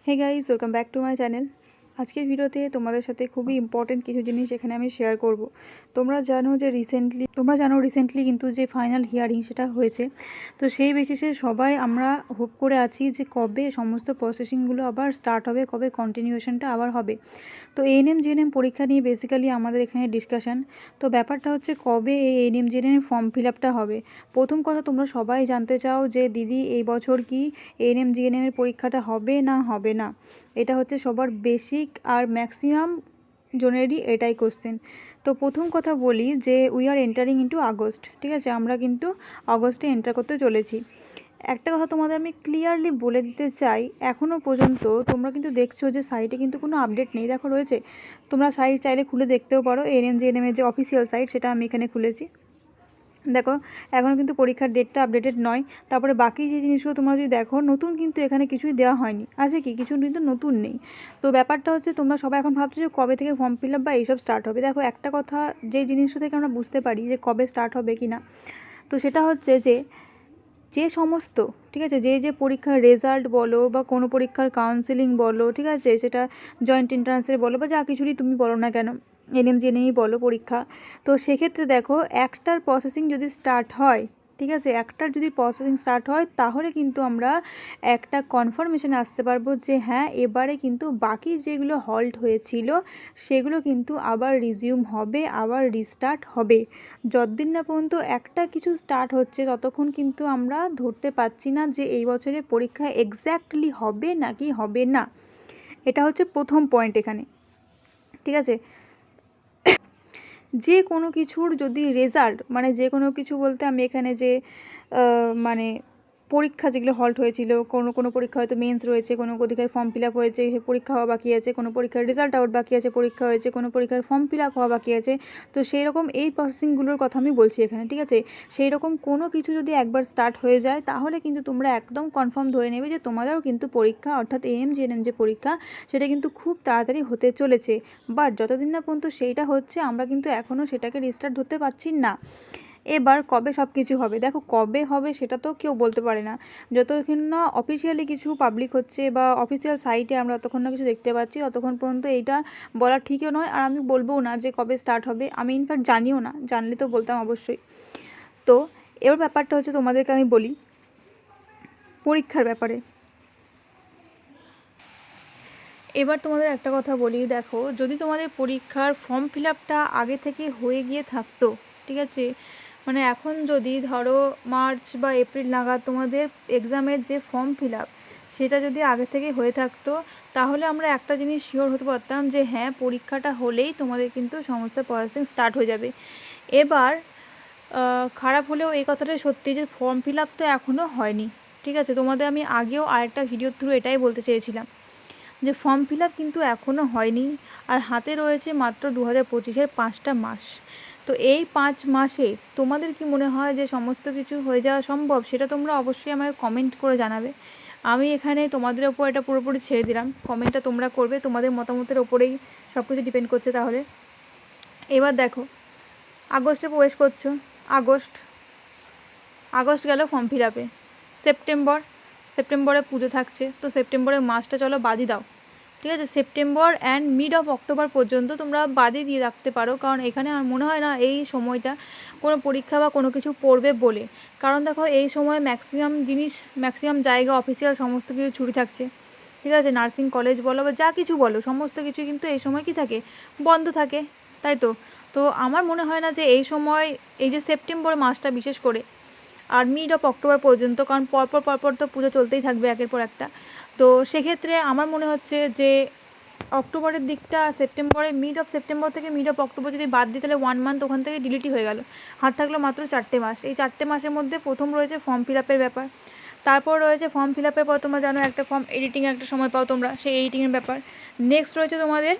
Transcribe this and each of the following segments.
Hey guys, welcome back to my channel. আজকের ভিডিওতে তোমাদের সাথে খুবই ইম্পর্টেন্ট কিছু জিনিস এখানে আমি শেয়ার করব। তোমরা জানো রিসেন্টলি কিন্তু যে ফাইনাল হিয়ারিং সেটা হয়েছে। তো সেই বেসিসে সবাই আমরা হোপ করে আছি যে কবে সমস্ত প্রসেসিংগুলো আবার স্টার্ট হবে, কবে কন্টিনিউশনটা আবার হবে। তো এএনএম জিএনএম পরীক্ষা নিয়ে বেসিক্যালি আমাদের এখানে ডিসকাশন। তো ব্যাপারটা হচ্ছে কবে এই এএনএম জিএনএম ফর্ম ফিল আপটা হবে। প্রথম কথা, তোমরা সবাই জানতে চাও যে দিদি এই বছর কি এএনএম জিএনএমের পরীক্ষাটা হবে না হবে না। এটা হচ্ছে সবার বেসিক আর ম্যাক্সিমাম জনেরই এটাই কোশ্চেন। তো প্রথম কথা বলি যে we are entering into August, ঠিক আছে, আমরা কিন্তু আগস্টে এন্টার করতে চলেছি। একটা কথা তোমাদের আমি ক্লিয়ারলি বলে দিতে চাই, এখনও পর্যন্ত তোমরা কিন্তু দেখছো যে সাইটে কিন্তু কোনো আপডেট নেই। দেখো রয়েছে, তোমরা সাইট চাইলে খুলে দেখতেও পারো। এএনএম জিএনএমের যে অফিসিয়াল সাইট সেটা আমি এখানে খুলেছি। দেখো এখনও কিন্তু পরীক্ষার ডেটটা আপডেটেড নয়। তারপরে বাকি যে জিনিসগুলো তোমরা যদি দেখো, নতুন কিন্তু এখানে কিছুই দেওয়া হয়নি। আছে কি কিছু কিন্তু নতুন নেই। তো ব্যাপারটা হচ্ছে তোমরা সবাই এখন ভাবছো যে কবে থেকে ফর্ম ফিল আপ বা এইসব স্টার্ট হবে। দেখো একটা কথা, যে জিনিসটা থেকে আমরা বুঝতে পারি যে কবে স্টার্ট হবে কি না, তো সেটা হচ্ছে যে সমস্ত, ঠিক আছে, যে পরীক্ষার রেজাল্ট বলো বা কোনো পরীক্ষার কাউন্সেলিং বলো, ঠিক আছে, সেটা জয়েন্ট এন্ট্রান্সের বলো বা যা কিছুরই তুমি বলো না কেন, এনএম জেনেই বলো পরীক্ষা। তো সেক্ষেত্রে দেখো একটার প্রসেসিং যদি স্টার্ট হয়, ঠিক আছে, একটার যদি প্রসেসিং স্টার্ট হয় তাহলে কিন্তু আমরা একটা কনফার্মেশনে আসতে পারবো যে হ্যাঁ এবারে কিন্তু বাকি যেগুলো হল্ট হয়েছিল সেগুলো কিন্তু আবার রিজিউম হবে, আবার রিস্টার্ট হবে। যতদিন না পর্যন্ত একটা কিছু স্টার্ট হচ্ছে ততক্ষণ কিন্তু আমরা ধরতে পারছি না যে এই বছরের পরীক্ষা এক্স্যাক্টলি হবে নাকি হবে না। এটা হচ্ছে প্রথম পয়েন্ট এখানে, ঠিক আছে। যে কোনো কিছুর যদি রেজাল্ট, মানে যে কোনো কিছু বলতে আমি এখানে যে মানে পরীক্ষা যেগুলো হল্ট হয়েছিল, কোনো পরীক্ষা হয়তো মেন্স রয়েছে, কোনো পরীক্ষায় ফর্ম ফিল আপ হয়েছে, পরীক্ষা হওয়া বাকি আছে, কোনো পরীক্ষার রেজাল্ট আউট বাকি আছে, পরীক্ষা হয়েছে, কোনো পরীক্ষার ফর্ম ফিল আপ হওয়া বাকি আছে। তো সেই রকম এই প্রসেসিংগুলোর কথা আমি বলছি এখানে, ঠিক আছে। সেই রকম কোনো কিছু যদি একবার স্টার্ট হয়ে যায় তাহলে কিন্তু তোমরা একদম কনফার্ম ধরে নেবে যে তোমাদেরও কিন্তু পরীক্ষা, অর্থাৎ এএনএম জিএনএম যে পরীক্ষা সেটা কিন্তু খুব তাড়াতাড়ি হতে চলেছে। বাট যতদিন না পর্যন্ত সেইটা হচ্ছে আমরা কিন্তু এখনও সেটাকে রিস্টার্ট ধরতে পারছি না। এবার কবে সব কিছু হবে, দেখো কবে হবে সেটা তো কেউ বলতে পারে না। যতক্ষণ না অফিসিয়ালি কিছু পাবলিক হচ্ছে বা অফিসিয়াল সাইটে আমরা ততক্ষণ না কিছু দেখতে পাচ্ছি, ততক্ষণ পর্যন্ত এইটা বলা ঠিকও নয়। আর আমি বলবও না যে কবে স্টার্ট হবে, আমি ইনফ্যাক্ট জানিও না, জানলে তো বলতাম অবশ্যই। তো এবার ব্যাপারটা হচ্ছে তোমাদেরকে আমি বলি পরীক্ষার ব্যাপারে। এবার তোমাদের একটা কথা বলি, দেখো যদি তোমাদের পরীক্ষার ফর্ম ফিল আপটা আগে থেকে হয়ে গিয়ে থাকতো, ঠিক আছে, মানে এখন যদি ধরো মার্চ বা এপ্রিল নাগাদ তোমাদের এক্সামের যে ফর্ম ফিল আপ সেটা যদি আগে থেকে হয়ে থাকতো তাহলে আমরা একটা জিনিস শিওর হতে পারতাম যে হ্যাঁ পরীক্ষাটা হলেই তোমাদের কিন্তু সমস্ত প্রসেসিং স্টার্ট হয়ে যাবে। এবার খারাপ হলেও এই কথাটাই সত্যি যে ফর্ম ফিল আপ তো এখনও হয়নি, ঠিক আছে। তোমাদের আমি আগেও আরেকটা ভিডিওর থ্রু এটাই বলতে চেয়েছিলাম যে ফর্ম ফিল আপ কিন্তু এখনও হয়নি। আর হাতে রয়েছে মাত্র 2025-এর 5টা মাস। তো এই 5 মাসে তোমাদের কি মনে হয় যে সমস্ত কিছু হয়ে যাওয়া সম্ভব? সেটা তোমরা অবশ্যই আমাকে কমেন্ট করে জানাবে। আমি এখানে তোমাদের ওপর এটা পুরোপুরি ছেড়ে দিলাম, কমেন্টটা তোমরা করবে, তোমাদের মতামতের ওপরেই সব কিছু ডিপেন্ড করছে। তাহলে এবার দেখো আগস্টে প্রবেশ করছো, আগস্ট গেল ফর্ম ফিল আপে, সেপ্টেম্বরে পুজো থাকছে, তো সেপ্টেম্বরের মাসটা চলো বাদই দাও, ঠিক আছে। September and mid of October পর্যন্ত তোমরা বাদই দিয়ে রাখতে পারো, কারণ এখানে আমার মনে হয় না এই সময়টা কোনো পরীক্ষা বা কোনো কিছু পড়বে বলে। কারণ দেখো এই সময় ম্যাক্সিমাম জায়গা অফিসিয়াল সমস্ত কিছু ছুটি থাকছে, ঠিক আছে। নার্সিং কলেজ বলো বা যা কিছু বলো সমস্ত কিছু কিন্তু এই সময় কি থাকে, বন্ধ থাকে, তাই তো। তো আমার মনে হয় না যে এই সময়, এই যে সেপ্টেম্বর মাসটা বিশেষ করে আর মিড অফ অক্টোবর পর্যন্ত, কারণ পরপর তো পুজো চলতেই থাকবে একের পর একটা, তো সেক্ষেত্রে আমার মনে হচ্ছে যে অক্টোবরের দিকটা, মিড অফ সেপ্টেম্বর থেকে মিড অফ অক্টোবর যদি বাদ দিই তাহলে 1 মান্থ ওখান থেকে ডিলিটই হয়ে গেল। হাত থাকলো মাত্র 4টে মাস। এই 4টে মাসের মধ্যে প্রথম রয়েছে ফর্ম ফিল আপের ব্যাপার, তারপর রয়েছে ফর্ম ফিল আপের পর তোমরা জানো একটা ফর্ম এডিটিংয়ের একটা সময় পাও তোমরা, সেই এডিটিংয়ের ব্যাপার। নেক্সট রয়েছে তোমাদের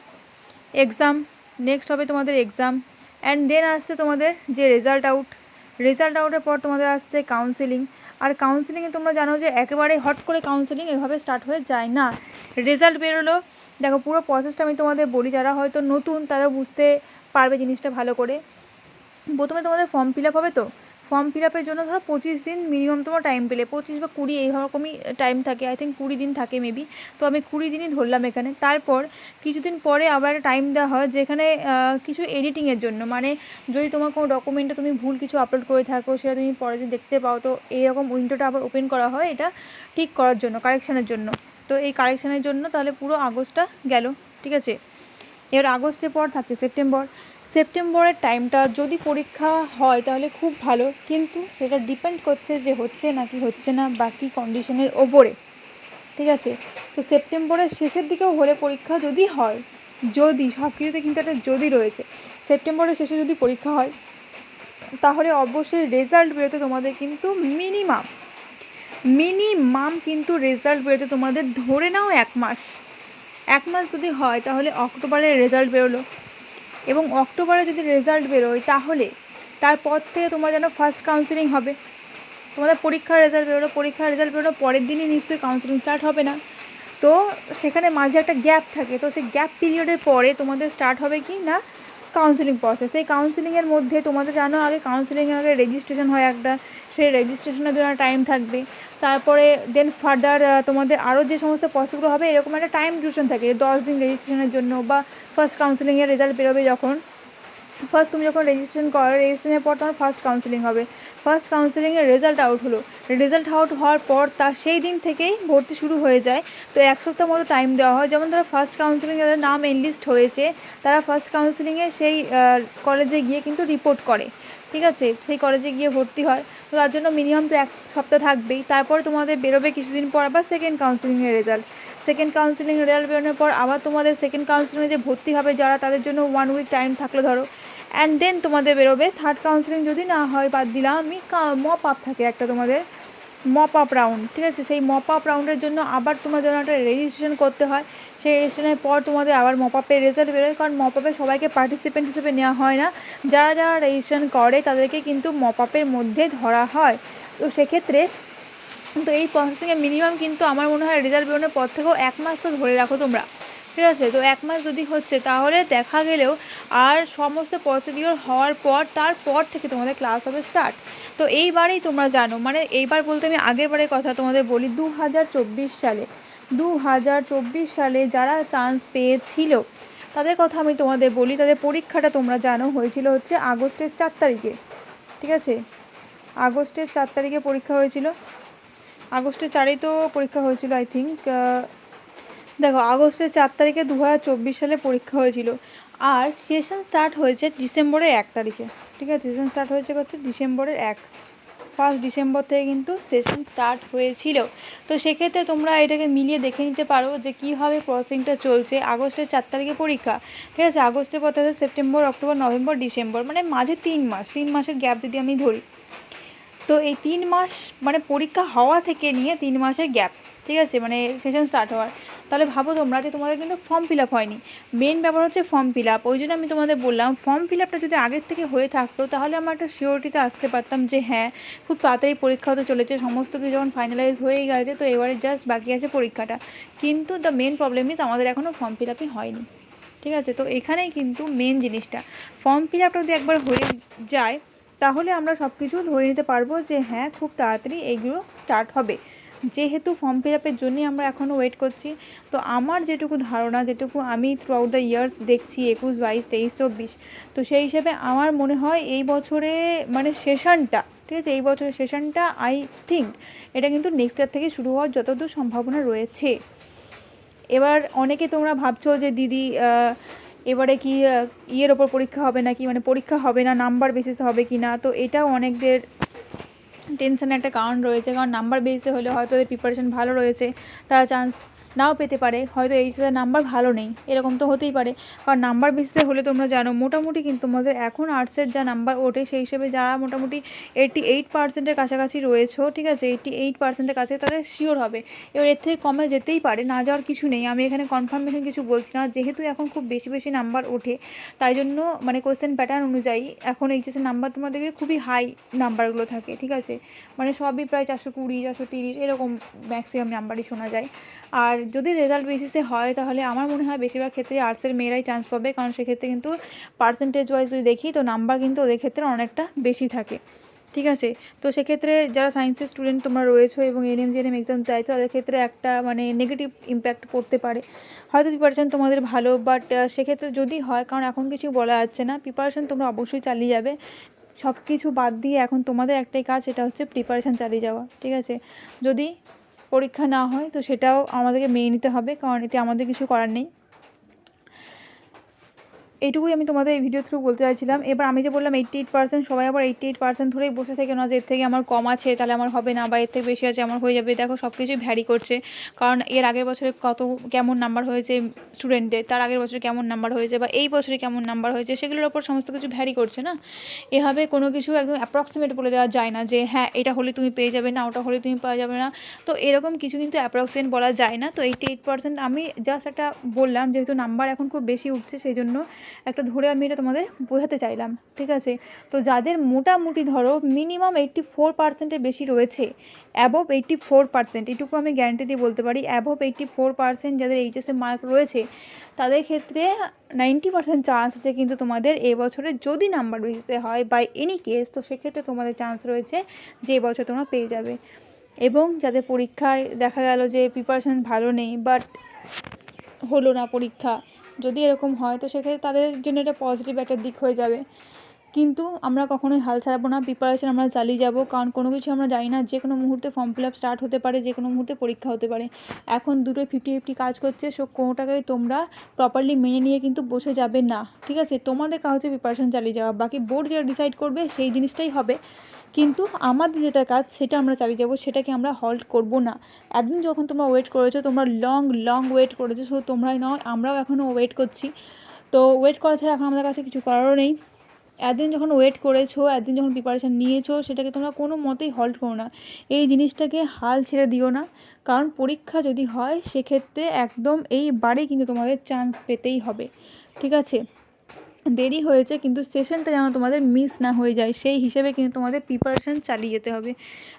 এক্সাম, অ্যান্ড দেন আসছে তোমাদের যে রেজাল্ট আউটের পর তোমাদের আসছে কাউন্সেলিং। আর কাউন্সেলিংয়ে তোমরা জানো যে একেবারে হট করে কাউন্সেলিং এভাবে স্টার্ট হয়ে যায় না। রেজাল্ট বেরোলো, দেখো পুরো প্রসেসটা আমি তোমাদের বলি, যারা হয়তো নতুন তারা বুঝতে পারবে জিনিসটা ভালো করে। প্রথমে তোমাদের ফর্ম ফিল আপ হবে, তো ফর্ম ফিল আপের জন্য ধরো 25 দিন মিনিমাম তোমার টাইম পেলে, 25 বা 20 এইরকমই টাইম থাকে, আই থিঙ্ক 20 দিন থাকে মেবি, তো আমি 20 দিনই ধরলাম এখানে। তারপর কিছুদিন পরে আবার টাইম দেওয়া হয় যেখানে কিছু এডিটিংয়ের জন্য, মানে যদি তোমার কোনো ডকুমেন্টে তুমি ভুল কিছু আপলোড করে থাকো সেটা তুমি পরে যদি দেখতে পাও, তো এইরকম উইন্ডোটা আবার ওপেন করা হয় এটা ঠিক করার জন্য, কারেকশানের জন্য। তো এই কারেকশানের জন্য তাহলে পুরো আগস্টটা গেল, ঠিক আছে। এবার আগস্টের পর থাকে সেপ্টেম্বরের টাইমটা যদি পরীক্ষা হয় তাহলে খুব ভালো, কিন্তু সেটা ডিপেন্ড করছে যে হচ্ছে নাকি হচ্ছে না বাকি কন্ডিশনের ওপরে, ঠিক আছে। তো সেপ্টেম্বরের শেষের দিকেও হলে পরীক্ষা যদি হয়, যদি সব কিছুতে কিন্তু একটা যদি রয়েছে, সেপ্টেম্বরের শেষে যদি পরীক্ষা হয় তাহলে অবশ্যই রেজাল্ট বেরোতে তোমাদের কিন্তু মিনিমাম কিন্তু রেজাল্ট বেরোতে তোমাদের ধরে নাও 1 মাস যদি হয় তাহলে অক্টোবরে রেজাল্ট বেরোলো, এবং অক্টোবরে যদি রেজাল্ট বেরোয় তাহলে তারপর থেকে তোমার যেন ফার্স্ট কাউন্সেলিং হবে। তোমাদের পরীক্ষার রেজাল্ট বেরোলো পরের দিনই নিশ্চয়ই কাউন্সেলিং স্টার্ট হবে না, তো সেখানে মাঝে একটা গ্যাপ থাকে, তো সেই গ্যাপ পিরিয়ডের পরে তোমাদের স্টার্ট হবে কি না কাউন্সেলিং প্রসেস। এই কাউন্সেলিংয়ের মধ্যে তোমাদের জানো আগে কাউন্সেলিংয়ের আগে রেজিস্ট্রেশন হয় একটা, সেই রেজিস্ট্রেশনের জন্য টাইম থাকবে, তারপরে দেন ফার্দার তোমাদের আরও যে সমস্ত প্রসেসগুলো হবে এরকম একটা টাইম ডিউরেশন থাকে 10 দিন রেজিস্ট্রেশনের জন্য, বা ফার্স্ট কাউন্সেলিংয়ের রেজাল্ট বেরোবে যখন, তুমি যখন রেজিস্ট্রেশন করো, রেজিস্ট্রেশনের পর তোমার ফার্স্ট কাউন্সেলিং হবে, ফার্স্ট কাউন্সেলিংয়ের রেজাল্ট আউট হওয়ার পর তার সেই দিন থেকেই ভর্তি শুরু হয়ে যায়। তো 1 সপ্তাহ মতো টাইম দেওয়া হয়, যেমন ধরো ফার্স্ট কাউন্সেলিংয়ে যাদের নাম এনলিস্ট হয়েছে তারা ফার্স্ট কাউন্সেলিংয়ে সেই কলেজে গিয়ে কিন্তু রিপোর্ট করে, ঠিক আছে, সেই কলেজে গিয়ে ভর্তি হয়, তো তার জন্য মিনিমাম তো 1 সপ্তাহ থাকবেই। তারপরে তোমাদের বেরোবে কিছুদিন পর আবার সেকেন্ড কাউন্সেলিংয়ের রেজাল্ট বেরোনোর পর আবার তোমাদের সেকেন্ড কাউন্সেলিংয়ে যে ভর্তি হবে যারা, তাদের জন্য 1 উইক টাইম থাকলো ধরো, অ্যান্ড দেন তোমাদের বেরোবে থার্ড কাউন্সেলিং। যদি না হয় বাদ দিলাম আমি, মপ আপ থাকে একটা তোমাদের মপ আপ রাউন্ড, ঠিক আছে। সেই মপ আপ রাউন্ডের জন্য আবার তোমাদের একটা রেজিস্ট্রেশন করতে হয়, সেই রেজিস্ট্রেশনের পর তোমাদের আবার মপ আপের রেজাল্ট বেরোয়, কারণ মপ আপে সবাইকে পার্টিসিপেন্ট হিসেবে নেওয়া হয় না, যারা রেজিস্ট্রেশন করে তাদেরকে কিন্তু মপ আপের মধ্যে ধরা হয়। তো সেক্ষেত্রে তো এই প্রসেসিংয়ে মিনিমাম কিন্তু আমার মনে হয় রেজাল্ট বেরোনোর পর থেকেও 1 মাস তো ধরে রাখো তোমরা, ঠিক আছে। তো 1 মাস যদি হচ্ছে তাহলে দেখা গেলেও আর সমস্ত প্রসিডিওর হওয়ার পর তারপর থেকে তোমাদের ক্লাস হবে স্টার্ট। তো এইবারেই তোমরা জানো, মানে এইবার বলতে আমি আগের বারের কথা তোমাদের বলি, 2024 সালে যারা চান্স পেয়েছিল তাদের কথা আমি তোমাদের বলি, তাদের পরীক্ষাটা তোমরা জানো হয়েছিল হচ্ছে আগস্টের 4 তারিখে, ঠিক আছে। আগস্টের 4 তারিখে পরীক্ষা হয়েছিল, আগস্টের 4ই তো পরীক্ষা হয়েছিল আই থিঙ্ক। দেখো আগস্টের 4 তারিখে 2024 সালে পরীক্ষা হয়েছিল, আর সেশন স্টার্ট হয়েছে ডিসেম্বরের 1 তারিখে, ঠিক আছে। সেশন স্টার্ট হয়েছে ডিসেম্বরের 1 ডিসেম্বর থেকে কিন্তু সেশন স্টার্ট হয়েছিল। তো সেক্ষেত্রে তোমরা এটাকে মিলিয়ে দেখে নিতে পারো যে কীভাবে প্রসেসিংটা চলছে। আগস্টের 4 তারিখে পরীক্ষা, ঠিক আছে। আগস্টের পর থেকে সেপ্টেম্বর, অক্টোবর, নভেম্বর, ডিসেম্বর, মানে মাঝে 3 মাসের গ্যাপ যদি আমি ধরি, তো এই 3 মাস মানে পরীক্ষা হওয়া থেকে নিয়ে 3 মাসের গ্যাপ, ঠিক আছে, মানে সেশন স্টার্ট হওয়ার। তাহলে ভাবো তোমরা যে তোমাদের কিন্তু ফর্ম ফিল আপ হয়নি, মেন ব্যাপার হচ্ছে ফর্ম ফিল আপ। ওই জন্য আমি তোমাদের বললাম ফর্ম ফিল আপটা যদি আগের থেকে হয়ে থাকতো তাহলে আমরা একটা সিওরিটিতে আসতে পারতাম যে হ্যাঁ খুব তাড়াতাড়ি পরীক্ষা হতে চলেছে, সমস্ত কিছু যখন ফাইনালাইজ হয়েই গেছে, তো এবারে জাস্ট বাকি আছে পরীক্ষাটা। কিন্তু দ্য মেন প্রবলেম ইজ আমাদের এখনও ফর্ম ফিল আপই হয়নি, ঠিক আছে। তো এখানেই কিন্তু মেন জিনিসটা, ফর্ম ফিল আপটা যদি একবার হয়ে যায় তাহলে আমরা সব কিছু ধরে নিতে পারবো যে হ্যাঁ খুব তাড়াতাড়ি এইগুলো স্টার্ট হবে। যেহেতু ফর্ম ফিল আপের জন্যই আমরা এখনও ওয়েট করছি। তো আমার যেটুকু ধারণা, যেটুকু আমি থ্রু আউট দ্য ইয়ার্স দেখছি 21, 22, 23, 24, তো সেই হিসেবে আমার মনে হয় এই বছরে মানে সেশনটা, ঠিক আছে, এই বছরের সেশনটা আই থিঙ্ক এটা কিন্তু নেক্সট ইয়ার থেকে শুরু হওয়ার যতদূর সম্ভাবনা রয়েছে। এবার অনেকে তোমরা ভাবছো যে দিদি এবারে কি ইয়ের ওপর পরীক্ষা হবে নাকি, মানে পরীক্ষা হবে না নাম্বার বেসিস হবে কি না, তো এটাও অনেকদের টেনশনের একটা কারণ রয়েছে। কারণ নাম্বার বেসে হলে হয়তো ওদের প্রিপারেশন ভালো রয়েছে, তারা চান্স নাও পেতে পারে, হয়তো এই সাথে নাম্বার ভালো নেই, এরকম তো হতেই পারে। কারণ নাম্বার বেসিসে হলে তোমরা জানো মোটামুটি কিন্তু তোমাদের এখন আর্টসের যা নাম্বার ওঠে সেই হিসেবে যারা মোটামুটি 88% কাছাকাছি রয়েছে, ঠিক আছে, 88% কাছে তাদের শিওর হবে। এবার এর থেকে কমে যেতেই পারে, না যাওয়ার কিছু নেই, আমি এখানে কনফার্মেশন কিছু বলছি না। যেহেতু এখন খুব বেশি বেশি নাম্বার ওঠে তাই জন্য মানে কোয়েশ্চেন প্যাটার্ন অনুযায়ী এখন এইচএসের নাম্বার তোমরা দেখবে খুবই হাই নাম্বারগুলো থাকে, ঠিক আছে, মানে সবই প্রায় 420, 430 এরকম ম্যাক্সিমাম নাম্বারই শোনা যায়। আর যদি রেজাল্ট বেসিসে হয় তাহলে আমার মনে হয় বেশিরভাগ ক্ষেত্রে আর্টসের মেয়েরাই চান্স পাবে, কারণ সেক্ষেত্রে কিন্তু পার্সেন্টেজ ওয়াইজ যদি দেখি তো নাম্বার কিন্তু ওদের ক্ষেত্রে অনেকটা বেশি থাকে। ঠিক আছে। তো সেক্ষেত্রে যারা সায়েন্সের স্টুডেন্ট তোমরা রয়েছো এবং এনএম জিএনএম এক্সাম চাইছো, তাদের ক্ষেত্রে একটা মানে নেগেটিভ ইম্প্যাক্ট পড়তে পারে। হয়তো প্রিপারেশান তোমাদের ভালো, বাট সেক্ষেত্রে যদি হয়, কারণ এখন কিছু বলা যাচ্ছে না, প্রিপারেশান তোমরা অবশ্যই চালিয়ে যাবে। সব কিছু বাদ দিয়ে এখন তোমাদের একটাই কাজ, সেটা হচ্ছে প্রিপারেশান চালিয়ে যাওয়া। ঠিক আছে, যদি পরীক্ষা না হয় তো সেটাও আমাদেরকে মেনে নিতে হবে, কারণ এতে আমাদের কিছু করার নেই। এইটুকুই আমি তোমাদের এই ভিডিও থ্রু বলতে চাইছিলাম। এবার আমি যে বললাম 88%, সবাই আবার 88% ধরেই বসে থেকে না যে এর থেকে আমার কম আছে তাহলে আমার হবে না, বা এর থেকে বেশি আছে আমার হয়ে যাবে। দেখো সব কিছুই ভ্যারি করছে, কারণ এর আগের বছরে কেমন নাম্বার হয়েছে স্টুডেন্টদের, তার আগের বছরে কেমন নাম্বার হয়েছে, বা এই বছরে কেমন নাম্বার হয়েছে, সেগুলোর ওপর সমস্ত কিছু ভ্যারি করছে না। এভাবে কোনো কিছু একদম অ্যাপ্রক্সিমেট বলে দেওয়া যায় না যে হ্যাঁ এটা হলে তুমি পেয়ে যাবে না, ওটা হলে তুমি পাওয়া যাবে না। তো এরকম কিছু কিন্তু অ্যাপ্রক্সিমেট বলা যায় না। তো 88% আমি জাস্ট একটা বললাম, যেহেতু নাম্বার এখন খুব বেশি উঠছে সেই জন্য একটা ধরে আমি এটা তোমাদের বোঝাতে চাইলাম। ঠিক আছে, তো যাদের মোটামুটি ধরো মিনিমাম 84%-এর বেশি রয়েছে, অ্যাবভ 84%, এটুকু আমি গ্যারান্টি দিয়ে বলতে পারি, অ্যাবভ 84% যাদের এইচএসে মার্ক রয়েছে, তাদের ক্ষেত্রে 90% চান্স আছে কিন্তু তোমাদের এবছরে যদি নাম্বার বেশিতে হয় বাই এনি কেস, তো সেক্ষেত্রে তোমাদের চান্স রয়েছে যে এবছর তোমরা পেয়ে যাবে। এবং যাদের পরীক্ষায় দেখা গেল যে প্রিপারেশান ভালো নেই, বাট হলো না পরীক্ষা, যদি এরকম হয় তো সেক্ষেত্রে তাদের জন্য এটা পজিটিভ একটা দিক হয়ে যাবে। কিন্তু আমরা কখনোই হাল ছাড়াবো না, প্রিপারেশান আমরা চালিয়ে যাব, কারণ কোনো কিছু আমরা জানি না, যে কোনো মুহূর্তে ফর্ম ফিল আপ স্টার্ট হতে পারে, যে কোনো মুহূর্তে পরীক্ষা হতে পারে। এখন দুটোই 50-50 কাজ করছে, সো কোনোটাকেই তোমরা প্রপারলি মেনে নিয়ে কিন্তু বসে যাবে না। ঠিক আছে, তোমাদের কাজ হচ্ছে প্রিপারেশান চালিয়ে যাওয়া, বাকি বোর্ড যেটা ডিসাইড করবে সেই জিনিসটাই হবে, কিন্তু আমাদের যেটা কাজ সেটা আমরা চালিয়ে যাবো, সেটাকে আমরা হল্ট করব না। একদিন যখন তোমরা ওয়েট করেছো, তোমরা লং ওয়েট করেছো, সো তোমরাই নয় আমরাও এখনও ওয়েট করছি। তো ওয়েট করা ছাড়া এখন আমাদের কাছে কিছু করারও নেই। একদিন যখন ওয়েট করেছো, একদিন যখন প্রিপারেশান নিয়েছো, সেটাকে তোমরা কোনো মতেই হল্ট করো না, এই জিনিসটাকে হাল ছেড়ে দিও না। কারণ পরীক্ষা যদি হয় সেক্ষেত্রে একদম এইবারেই কিন্তু তোমাদের চান্স পেতেই হবে। ঠিক আছে, দেরি হয়েছে কিন্তু সেশনটা যেন তোমাদের মিস না হয়ে যায়, সেই হিসেবে কিন্তু তোমাদের প্রিপারেশান চালিয়ে যেতে হবে।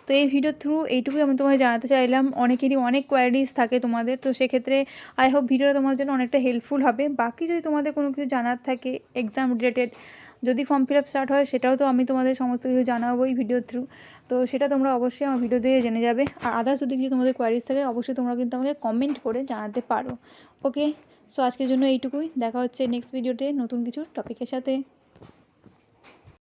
তো এই ভিডিও থ্রু এইটুকুই আমি তোমায় জানাতে চাইলাম। অনেকেরই অনেক কোয়ারিজ থাকে তোমাদের, তো সেক্ষেত্রে আই হোপ ভিডিওটা তোমার জন্য অনেকটা হেল্পফুল হবে। বাকি যদি তোমাদের কোনো কিছু জানার থাকে এক্সাম রিলেটেড, যদি ফর্ম ফিল আপ স্টার্ট হয়, সেটাও তো আমি তোমাদের সমস্ত কিছু জানাবো এই ভিডিওর থ্রু, তো সেটা তোমরা অবশ্যই আমার ভিডিও দিয়ে জেনে যাবে। আর আদার্স যদি কিছু তোমাদের কোয়ারিজ থাকে অবশ্যই তোমরা কিন্তু আমাকে কমেন্ট করে জানাতে পারো। ওকে, সো আজকের জন্য এইটুকুই, দেখা হচ্ছে নেক্সট ভিডিওতে নতুন কিছু টপিকের সাথে।